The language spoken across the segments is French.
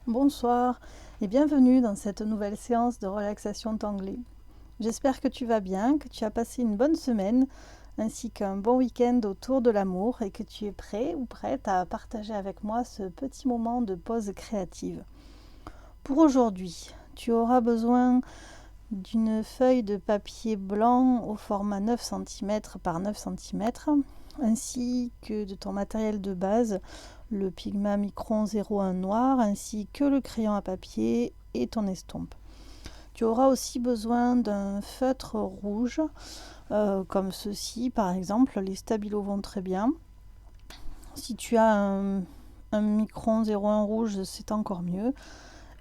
Bonsoir et bienvenue dans cette nouvelle séance de relaxation Tanglé. J'espère que tu vas bien, que tu as passé une bonne semaine ainsi qu'un bon week-end autour de l'amour et que tu es prêt ou prête à partager avec moi ce petit moment de pause créative. Pour aujourd'hui, tu auras besoin d'une feuille de papier blanc au format 9 cm par 9 cm ainsi que de ton matériel de base, le Pigma Micron 01 noir, ainsi que le crayon à papier et ton estompe. Tu auras aussi besoin d'un feutre rouge, comme ceci par exemple, les stabilos vont très bien. Si tu as un Micron 01 rouge, c'est encore mieux.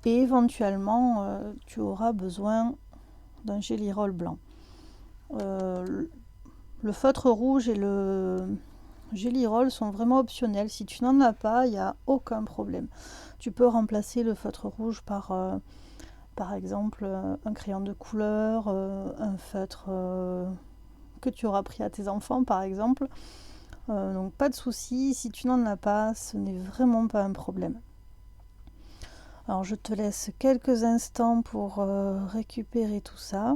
Et éventuellement, tu auras besoin d'un Gelirol blanc. Le feutre rouge et le Gelirol sont vraiment optionnels. Si tu n'en as pas, il n'y a aucun problème. Tu peux remplacer le feutre rouge par exemple, un crayon de couleur, un feutre que tu auras pris à tes enfants, par exemple. Donc pas de souci, si tu n'en as pas, ce n'est vraiment pas un problème. Alors je te laisse quelques instants pour récupérer tout ça.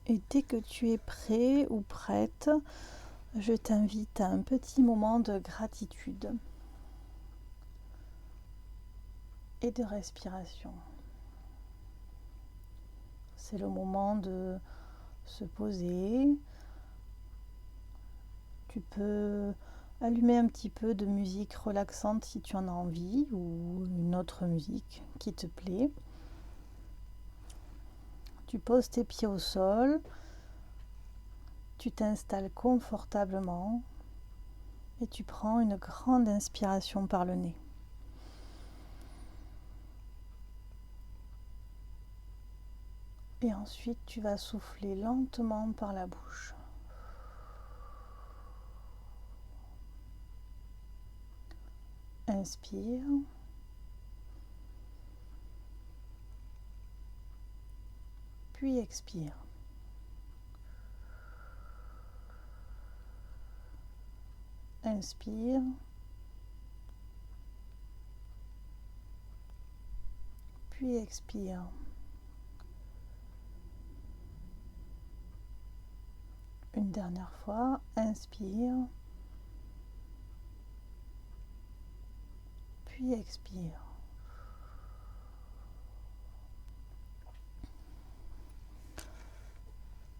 Et dès que tu es prêt ou prête, je t'invite à un petit moment de gratitude et de respiration. C'est le moment de se poser. Tu peux allumer un petit peu de musique relaxante si tu en as envie ou une autre musique qui te plaît. Tu poses tes pieds au sol. Tu t'installes confortablement et tu prends une grande inspiration par le nez. Et ensuite, tu vas souffler lentement par la bouche. Inspire. Puis expire. Inspire. Puis expire. Une dernière fois, inspire. Puis expire.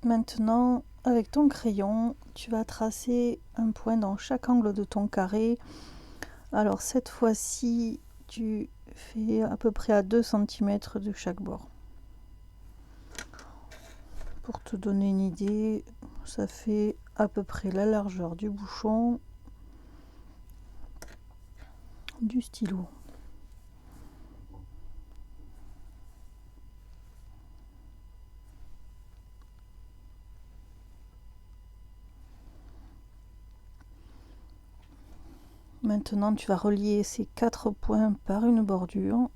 Maintenant, avec ton crayon, tu vas tracer un point dans chaque angle de ton carré. Alors cette fois-ci, tu fais à peu près à 2 cm de chaque bord. Pour te donner une idée, ça fait à peu près la largeur du bouchon du stylo. Maintenant, tu vas relier ces 4 points par une bordure.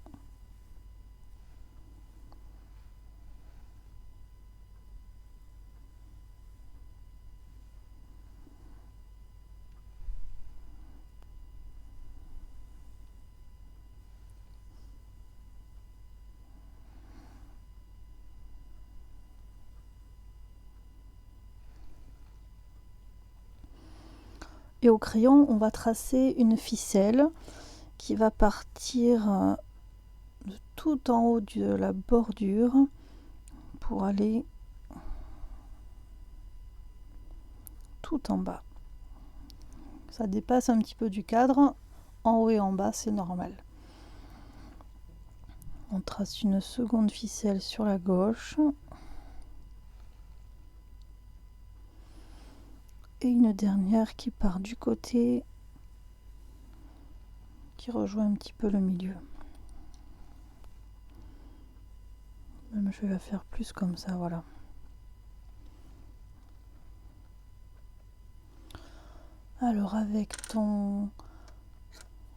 Et au crayon, on va tracer une ficelle qui va partir de tout en haut de la bordure pour aller tout en bas. Ça dépasse un petit peu du cadre, en haut et en bas, c'est normal. On trace une seconde ficelle sur la gauche et une dernière qui part du côté, qui rejoint un petit peu le milieu. Même je vais faire plus comme ça, voilà. Alors avec ton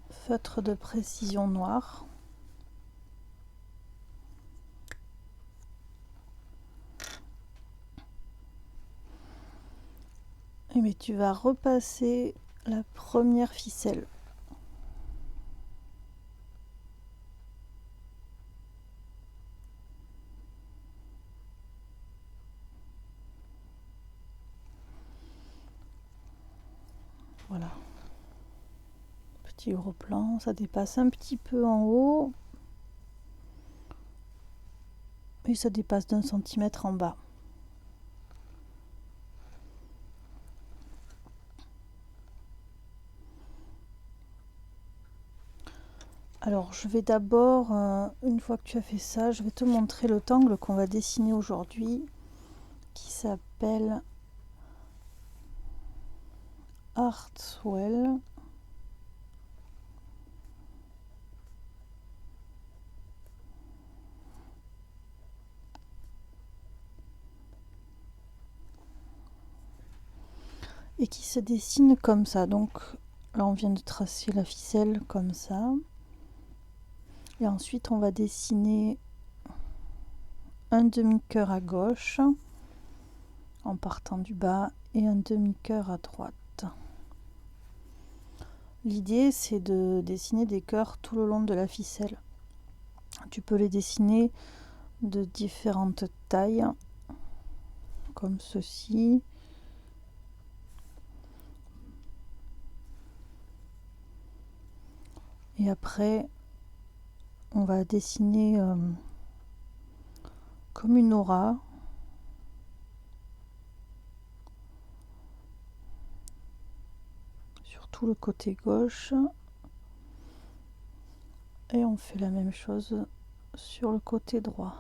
feutre de précision noir, tu vas repasser la première ficelle. Voilà. Petit gros plan, ça dépasse un petit peu en haut. Et ça dépasse d'1 centimètre en bas. Alors je vais d'abord, une fois que tu as fait ça, je vais te montrer le tangle qu'on va dessiner aujourd'hui, qui s'appelle Hartswell. Et qui se dessine comme ça. Donc là on vient de tracer la ficelle comme ça. Et ensuite on va dessiner un demi-cœur à gauche en partant du bas et un demi-cœur à droite. L'idée c'est de dessiner des cœurs tout le long de la ficelle. Tu peux les dessiner de différentes tailles comme ceci. Et après on va dessiner comme une aura sur tout le côté gauche et on fait la même chose sur le côté droit.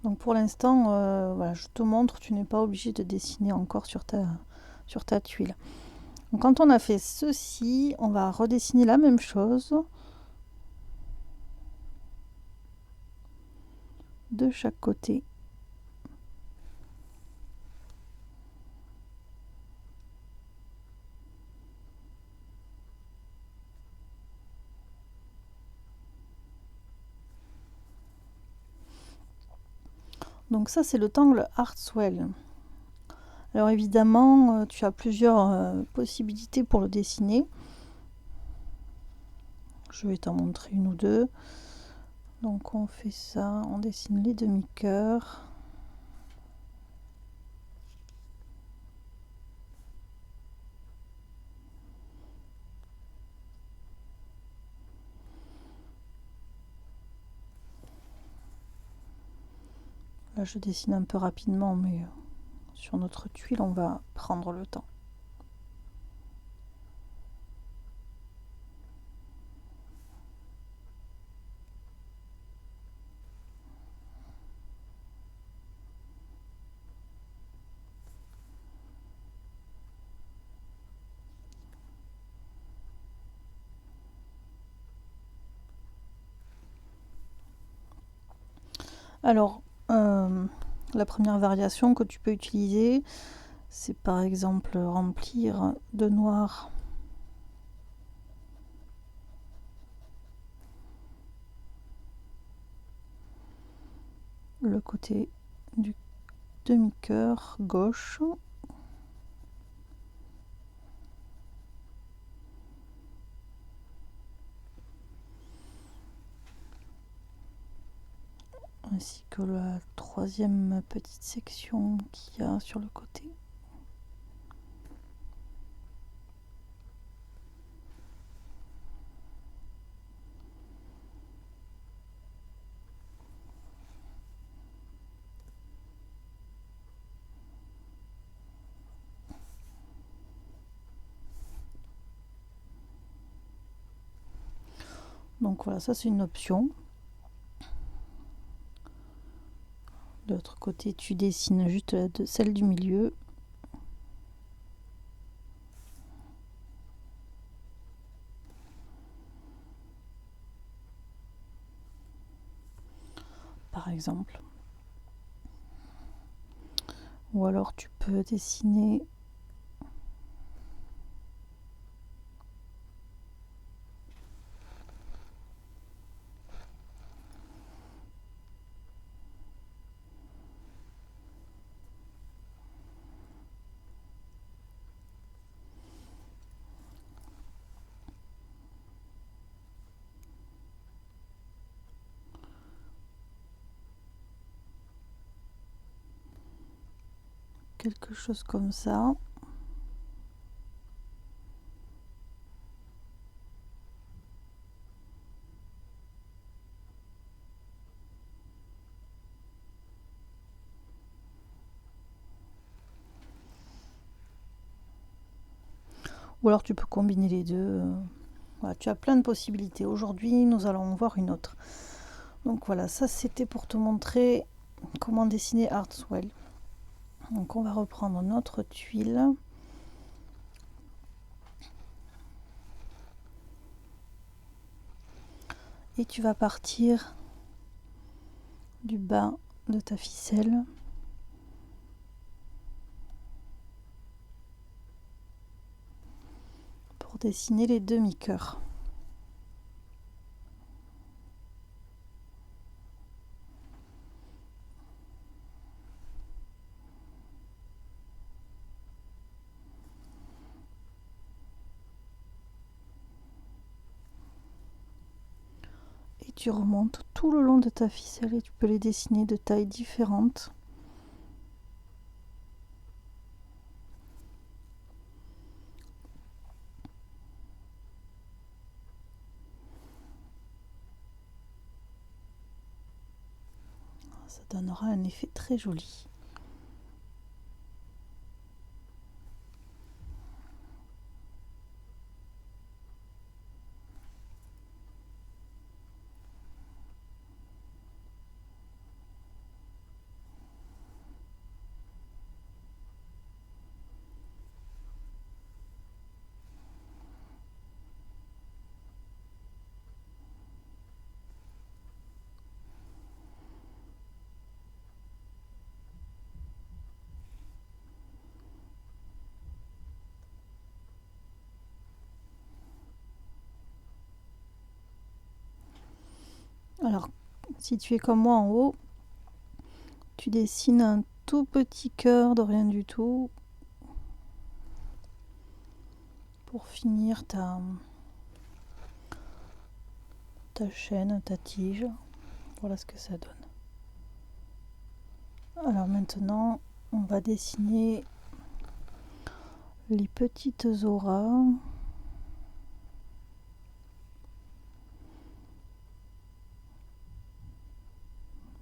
Donc pour l'instant, voilà, je te montre, tu n'es pas obligé de dessiner encore sur ta tuile. Donc quand on a fait ceci, on va redessiner la même chose de chaque côté. Donc ça c'est le tangle Hartswell. Alors évidemment, tu as plusieurs possibilités pour le dessiner. Je vais t'en montrer une ou deux. Donc on fait ça, on dessine les demi-cœurs. Là je dessine un peu rapidement, mais sur notre tuile on va prendre le temps. Alors, la première variation que tu peux utiliser, c'est par exemple remplir de noir le côté du demi-cœur gauche. Ainsi que la troisième petite section qu'il y a sur le côté. Donc voilà, ça c'est une option. De l'autre côté, tu dessines juste celle du milieu. Par exemple. Ou alors tu peux dessiner quelque chose comme ça. Ou alors tu peux combiner les deux. Voilà, tu as plein de possibilités. Aujourd'hui, nous allons voir une autre. Donc voilà, ça c'était pour te montrer comment dessiner Hartswell. Donc on va reprendre notre tuile. Et tu vas partir du bas de ta ficelle. Pour dessiner les demi-cœurs. Et tu remontes tout le long de ta ficelle et tu peux les dessiner de tailles différentes. Ça donnera un effet très joli. Alors, si tu es comme moi en haut, tu dessines un tout petit cœur de rien du tout pour finir ta chaîne, ta tige. Voilà ce que ça donne. Alors maintenant, on va dessiner les petites auras.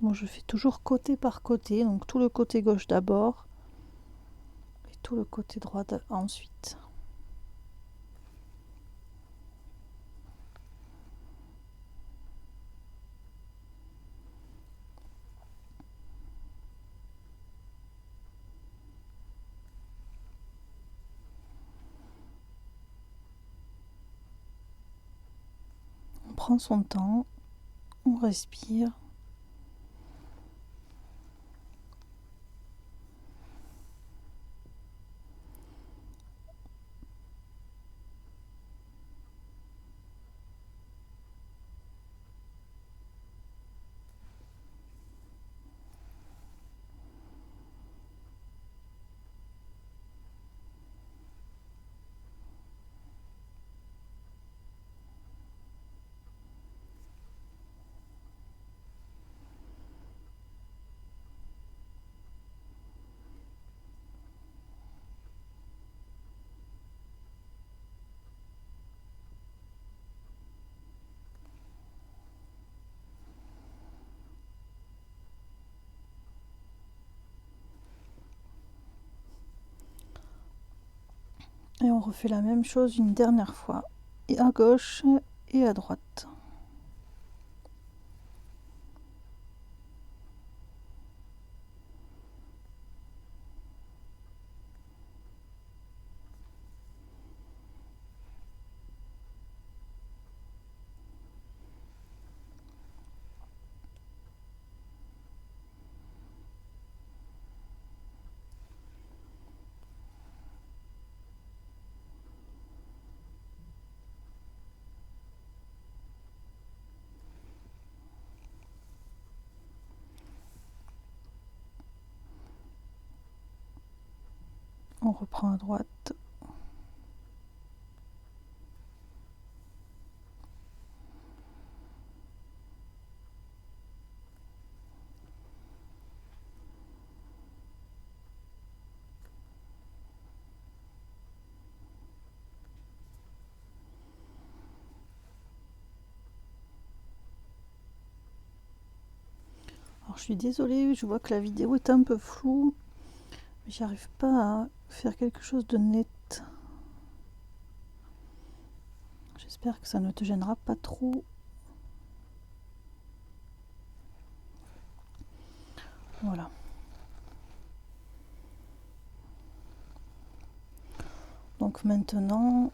Bon, je fais toujours côté par côté, donc tout le côté gauche d'abord et tout le côté droit ensuite. On prend son temps, on respire. Et on refait la même chose une dernière fois, et à gauche et à droite. On reprend à droite. je suis désolée, je vois que la vidéo est un peu floue, mais j'arrive pas à faire quelque chose de net. J'espère que ça ne te gênera pas trop. Voilà. Donc maintenant,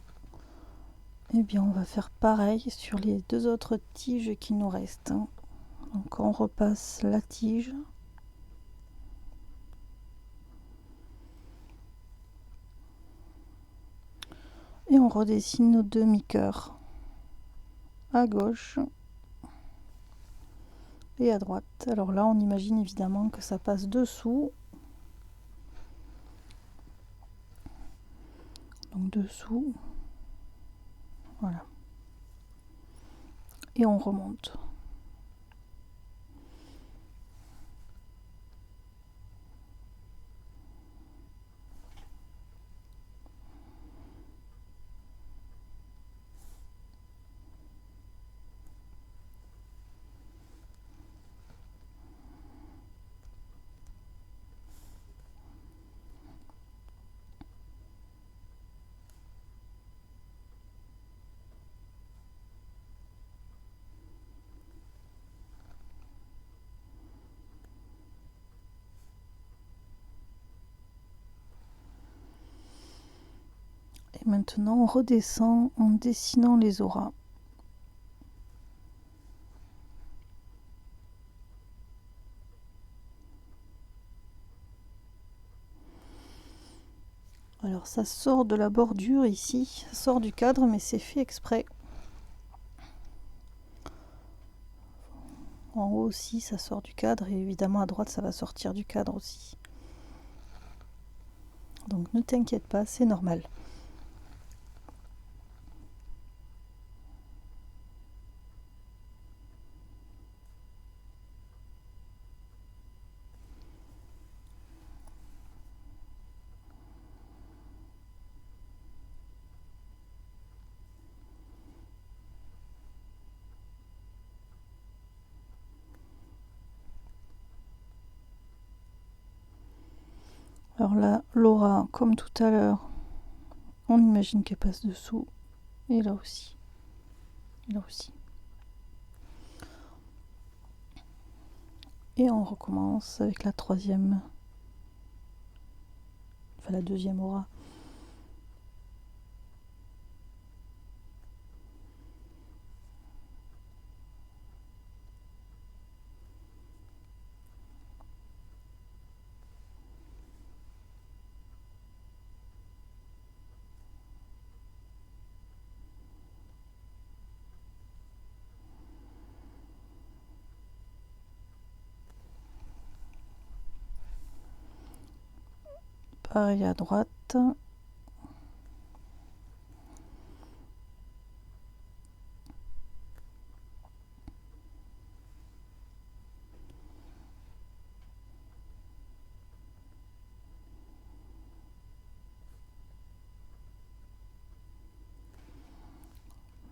eh bien, on va faire pareil sur les deux autres tiges qui nous restent. Donc on repasse la tige. Et on redessine nos demi-cœurs à gauche et à droite. Alors là, on imagine évidemment que ça passe dessous. Donc dessous. Voilà. Et on remonte. Et maintenant, on redescend en dessinant les auras. Alors ça sort de la bordure ici, ça sort du cadre, mais c'est fait exprès. En haut aussi, ça sort du cadre, et évidemment à droite, ça va sortir du cadre aussi. Donc ne t'inquiète pas, c'est normal. Alors là, Laura, comme tout à l'heure, on imagine qu'elle passe dessous. Et là aussi. Et là aussi. Et on recommence avec la troisième. Enfin la deuxième aura. Pareil à droite.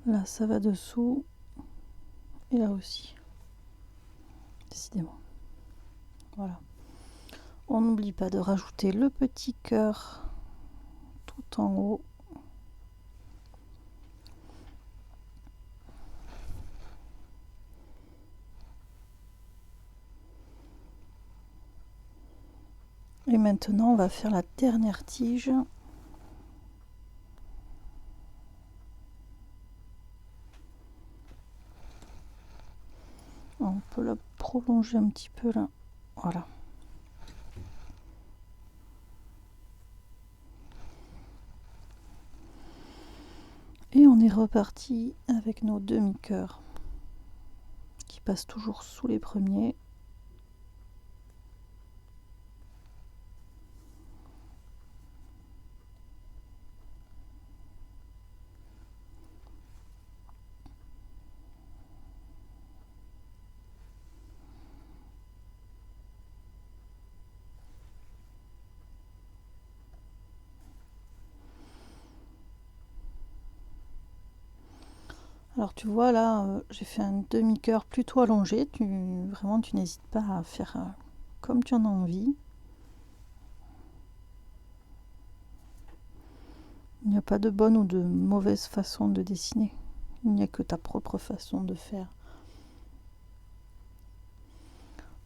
Là, ça va dessous. Et là aussi. Décidément. Voilà. On n'oublie pas de rajouter le petit cœur tout en haut. Et maintenant, on va faire la dernière tige. On peut la prolonger un petit peu là. Voilà. Et on est reparti avec nos demi-cœurs qui passent toujours sous les premiers. Alors tu vois là, j'ai fait un demi-cœur plutôt allongé. Vraiment, tu n'hésites pas à faire comme tu en as envie. Il n'y a pas de bonne ou de mauvaise façon de dessiner. Il n'y a que ta propre façon de faire.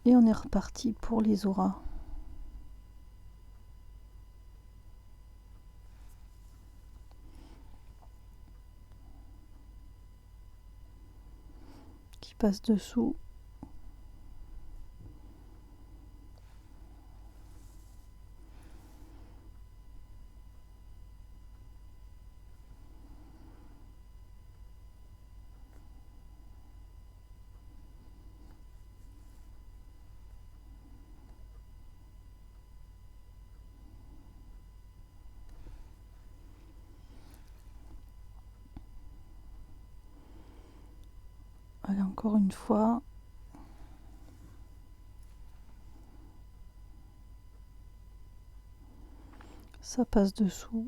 Et on est reparti pour les auras. Qui passent dessous. Allez, encore une fois. Ça passe dessous.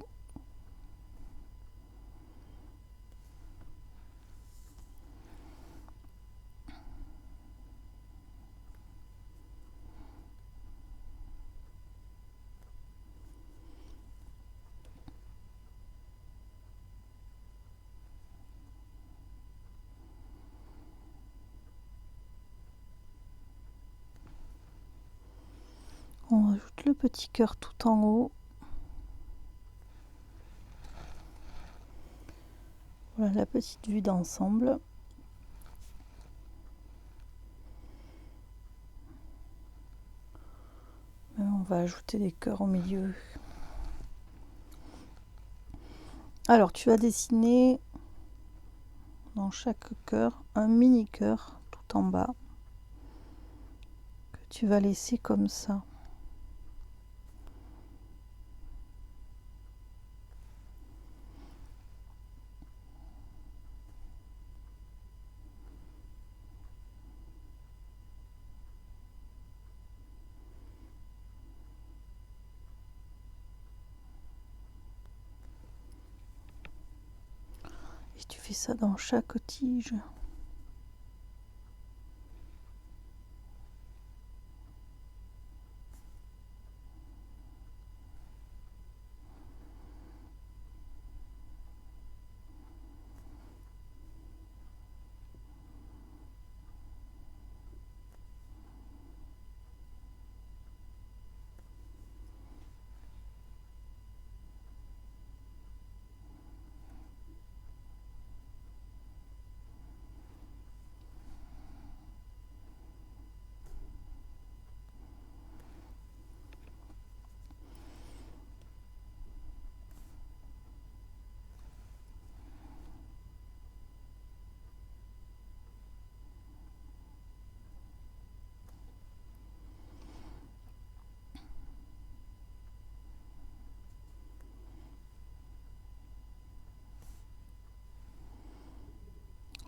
On rajoute le petit cœur tout en haut. Voilà la petite vue d'ensemble. On va ajouter des cœurs au milieu. Alors tu vas dessiner dans chaque cœur un mini cœur tout en bas que tu vas laisser comme ça. Et tu fais ça dans chaque tige.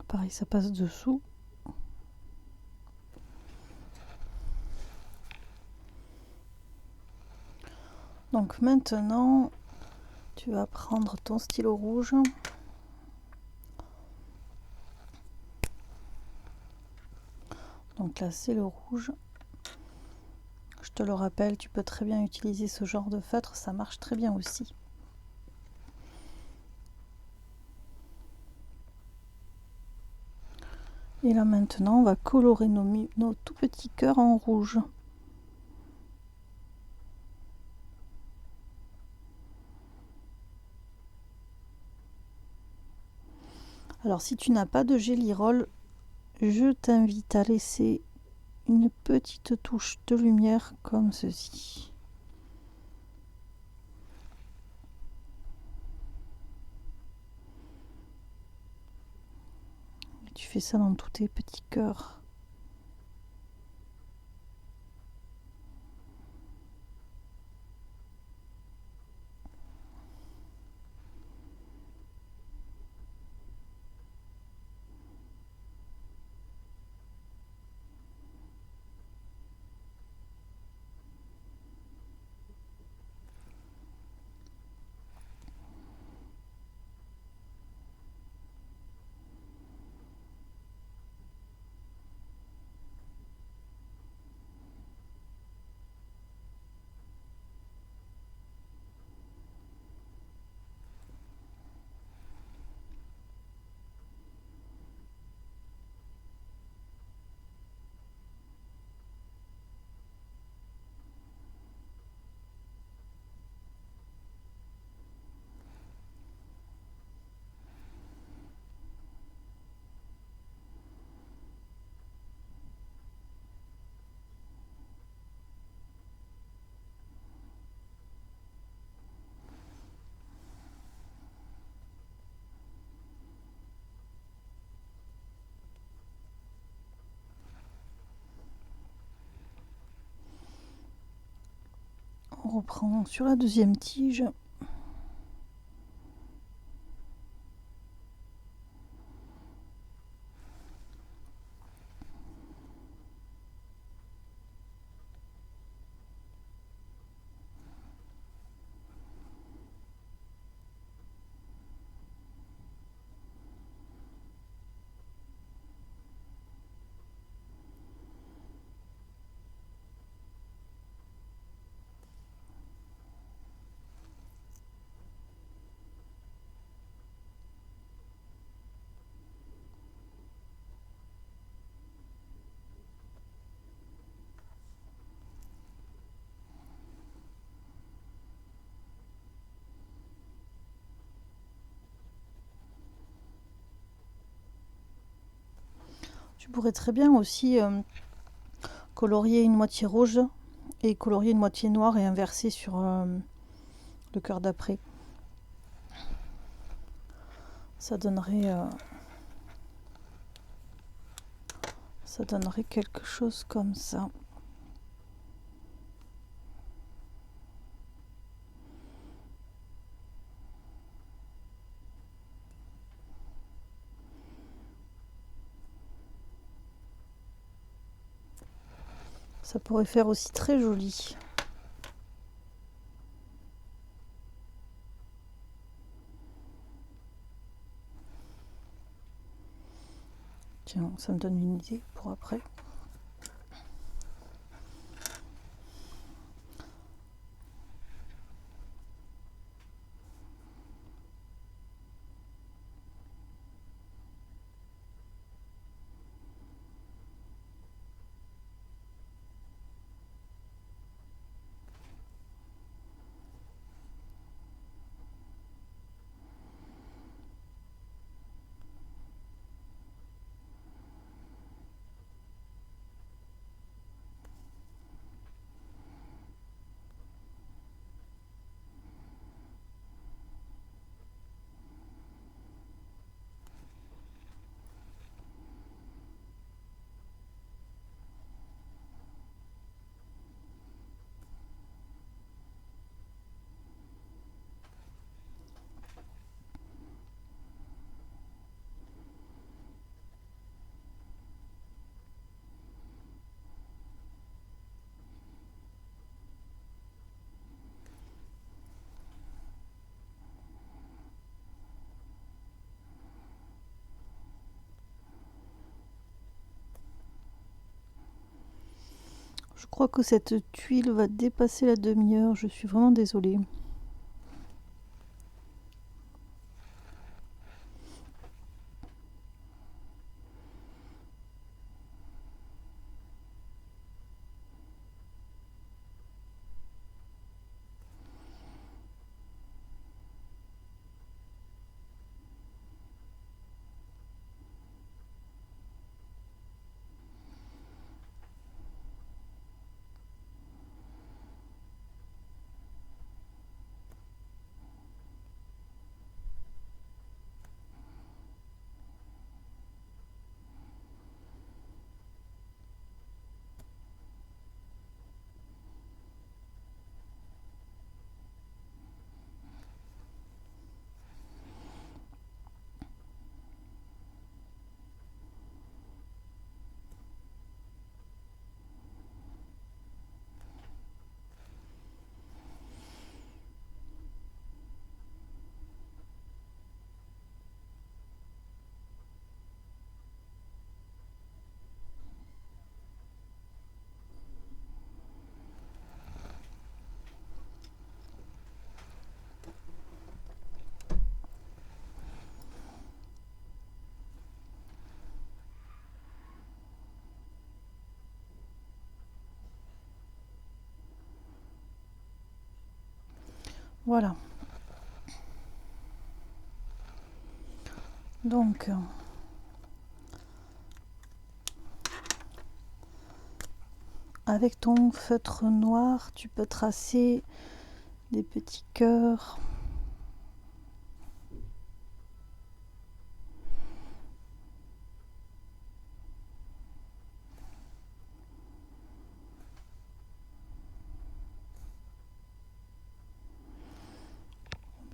Pareil, ça passe dessous. Donc maintenant, tu vas prendre ton stylo rouge. Donc là, c'est le rouge. Je te le rappelle, tu peux très bien utiliser ce genre de feutre, ça marche très bien aussi. Et là maintenant, on va colorer nos tout petits cœurs en rouge. Alors si tu n'as pas de Gelly Roll, je t'invite à laisser une petite touche de lumière comme ceci. Et tu fais ça dans tous tes petits cœurs. reprend sur la deuxième tige. Tu pourrais très bien aussi colorier une moitié rouge et colorier une moitié noire et inverser sur le cœur d'après. Ça donnerait quelque chose comme ça. Ça pourrait faire aussi très joli. Tiens, ça me donne une idée pour après. Je crois que cette tuile va dépasser la demi-heure. Je suis vraiment désolée. Voilà. Donc, avec ton feutre noir, tu peux tracer des petits cœurs.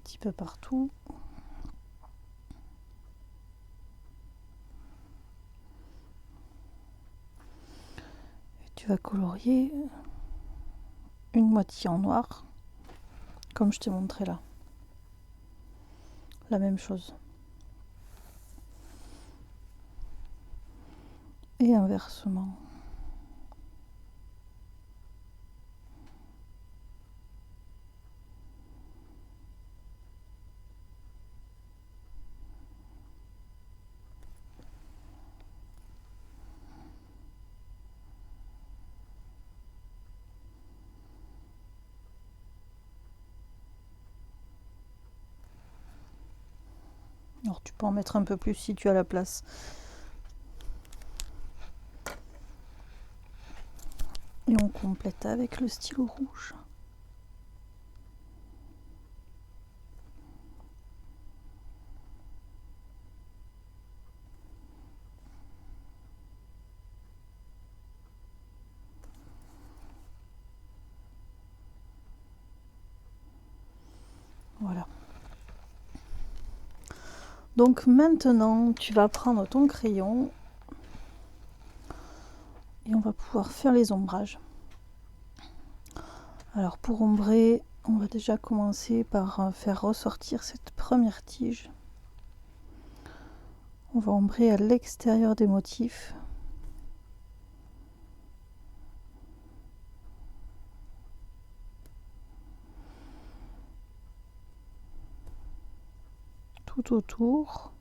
petit peu partout. Et tu vas colorier une moitié en noir, comme je t'ai montré là. La même chose. Et inversement. Alors tu peux en mettre un peu plus si tu as la place. Et on complète avec le stylo rouge. Voilà. Donc maintenant, tu vas prendre ton crayon et on va pouvoir faire les ombrages. Alors pour ombrer, on va déjà commencer par faire ressortir cette première tige. On va ombrer à l'extérieur des motifs. Tout autour.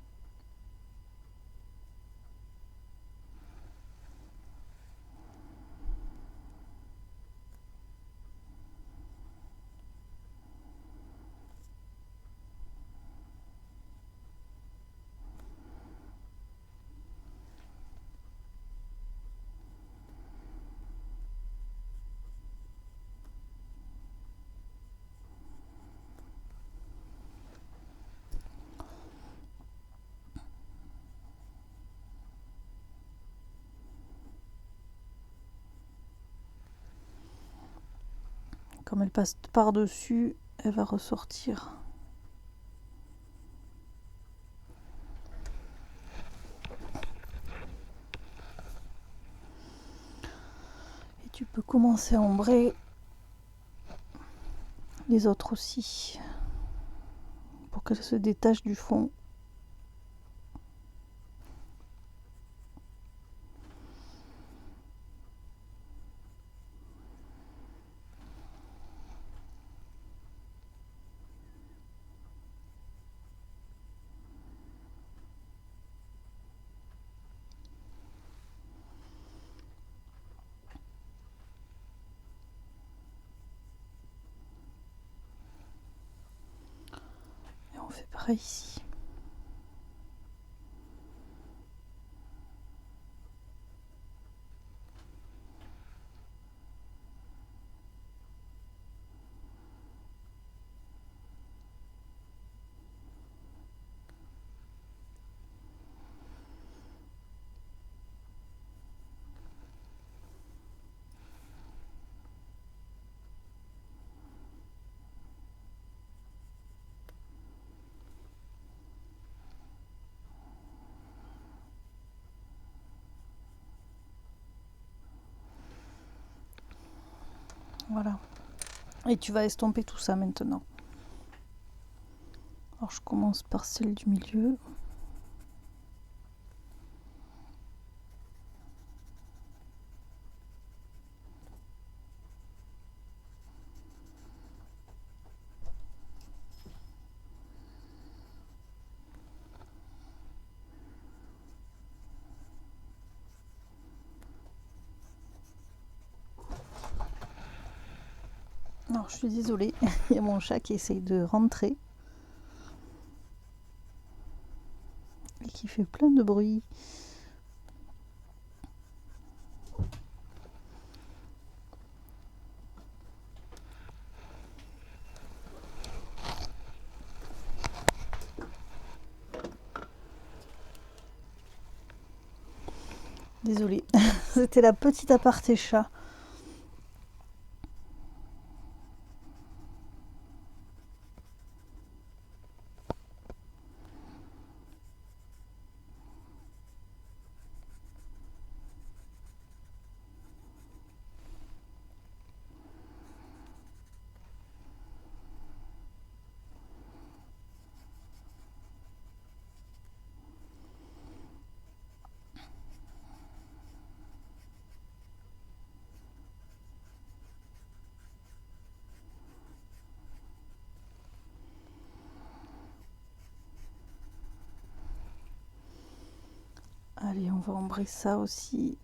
Comme elle passe par-dessus, elle va ressortir. Et tu peux commencer à ombrer les autres aussi, pour qu'elles se détachent du fond. On fait pareil ici. Voilà. Et tu vas estomper tout ça maintenant. Alors je commence par celle du milieu. Alors je suis désolée, il y a mon chat qui essaye de rentrer et qui fait plein de bruit. Désolée, c'était la petite aparté chat. Allez, on va ombrer ça aussi.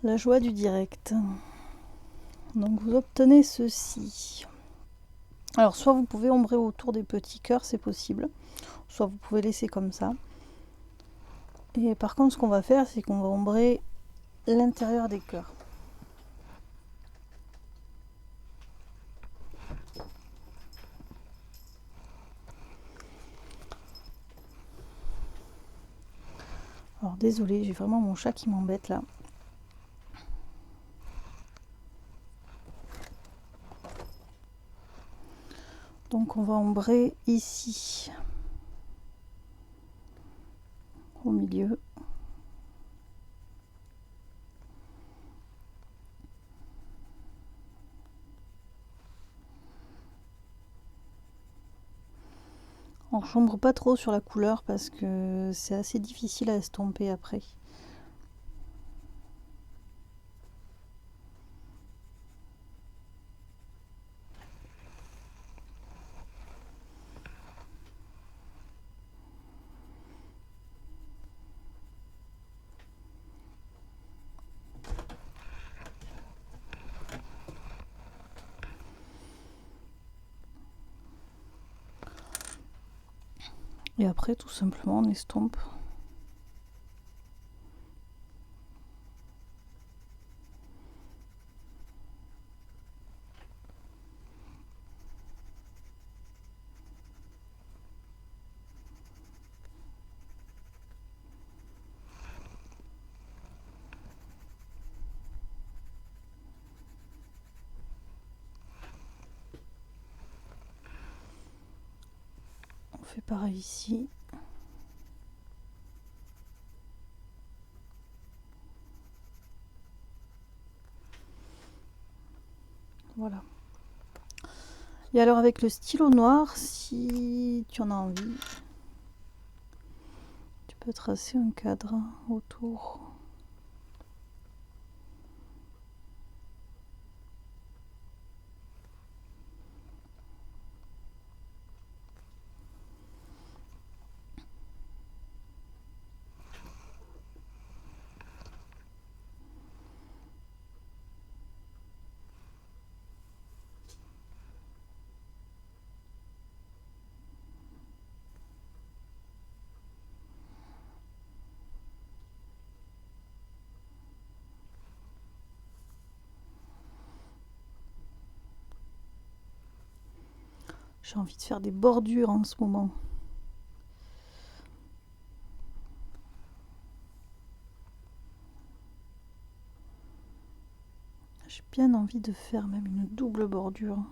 La joie du direct. Donc vous obtenez ceci. Alors soit vous pouvez ombrer autour des petits cœurs, c'est possible. Soit vous pouvez laisser comme ça. Et par contre ce qu'on va faire, c'est qu'on va ombrer l'intérieur des cœurs. Alors désolé, j'ai vraiment mon chat qui m'embête là. Donc on va ombrer ici, au milieu. Alors j'ombre pas trop sur la couleur parce que c'est assez difficile à estomper après. Et après tout simplement on estompe. On fait pareil ici. Voilà. Et alors avec le stylo noir, si tu en as envie, tu peux tracer un cadre autour. J'ai envie de faire des bordures en ce moment. J'ai bien envie de faire même une double bordure.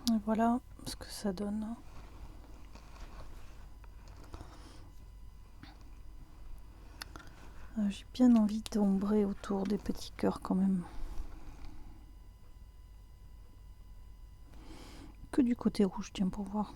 Et voilà ce que ça donne. J'ai bien envie d'ombrer autour des petits cœurs quand même. que du côté rouge, tiens, pour voir.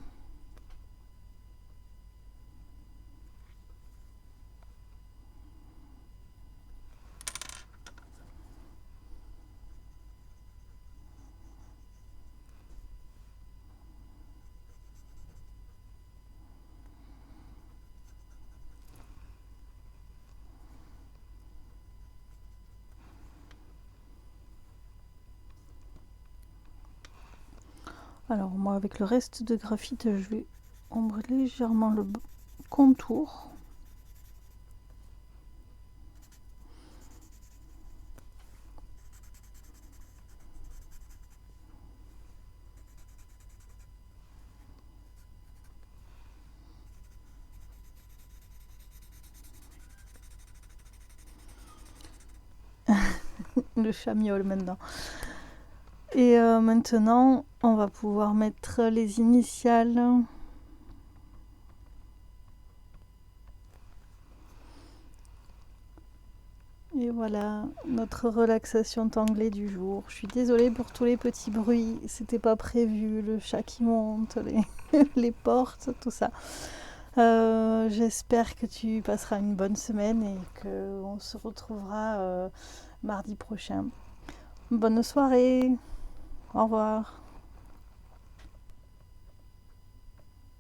Alors moi avec le reste de graphite, je vais ombrer légèrement le contour. Le chat miaule maintenant. Et maintenant, on va pouvoir mettre les initiales. Et voilà, notre relaxation tanglée du jour. Je suis désolée pour tous les petits bruits, c'était pas prévu, le chat qui monte, les portes, tout ça. J'espère que tu passeras une bonne semaine et qu'on se retrouvera mardi prochain. Bonne soirée, au revoir.